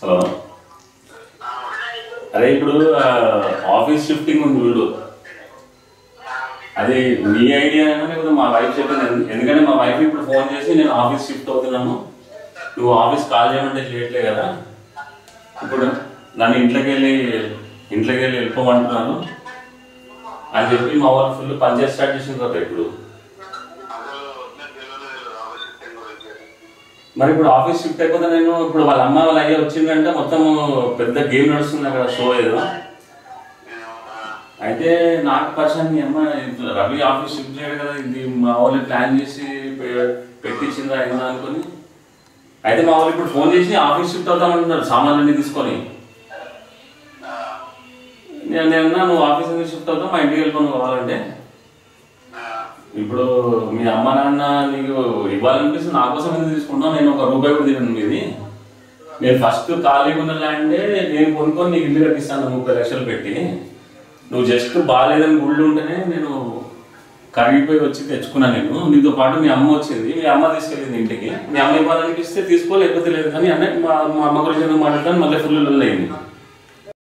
Hello. అదే ఇప్పుడు office shifting ఉంది వీళ్ళు, అది మీ ఐడియా లేకపోతే మా వైఫ్ చెప్పింది? ఎందుకంటే మా వైఫ్ ఇప్పుడు ఫోన్ చేసి నేను ఆఫీస్ షిఫ్ట్ అవుతున్నాను, నువ్వు ఆఫీస్ కాల్ చేయమంటే చేయట్లే కదా, ఇప్పుడు నన్ను ఇంట్లోకి వెళ్ళి వెళ్ళిపోమంటున్నాను అని చెప్పి మా వాళ్ళు ఫుల్ పనిచేసి స్టార్ట్ చేసిన కదా ఇప్పుడు. మరి ఇప్పుడు ఆఫీస్ షిఫ్ట్ అయిపోతే నేను ఇప్పుడు వాళ్ళ అమ్మ వాళ్ళ అయ్యే వచ్చిందంటే మొత్తం పెద్ద గేమ్ నడుస్తుంది అక్కడ, షో ఏదో. అయితే నాకు పర్సన్ మీ అమ్మ రవి ఆఫీస్ షిఫ్ట్ చేయడు కదా, ఇది మా వాళ్ళు ప్లాన్ చేసి పెట్టించిందా ఏమన్నా అనుకుని. అయితే మా వాళ్ళు ఇప్పుడు ఫోన్ చేసి ఆఫీస్ షిఫ్ట్ అవుతామంటున్నారు సామాన్లన్నీ తీసుకొని. నేనన్నా నువ్వు ఆఫీస్ ఎందుకు షిఫ్ట్ అవుతావు, మా ఇంటికి వెళ్ళిపోను కావాలంటే. ఇప్పుడు మీ అమ్మ నాన్న నీకు ఇవ్వాలనిపిస్తుంది, నా కోసం ఎందుకు తీసుకుంటావు? నేను ఒక రూపాయి కూడా తినను మీది. నేను ఫస్ట్ ఖాళీగా ఉన్న ల్యాండే నేను కొనుక్కొని నీకు ఇల్లు కట్టిస్తాను 30 లక్షలు పెట్టి. నువ్వు జస్ట్ బాగాలేదని గుళ్ళు ఉంటేనే నేను కరిగిపోయి వచ్చి తెచ్చుకున్నాను. నేను నీతో పాటు మీ అమ్మ వచ్చింది, మీ అమ్మ తీసుకెళ్ళింది ఇంటికి. మీ అమ్మ ఇవ్వాలనిపిస్తే తీసుకో, లేకపోతే లేదు. కానీ అన్న మా అమ్మ గురించి మాట్లాడతాను, మళ్ళీ ఫుల్ అయింది.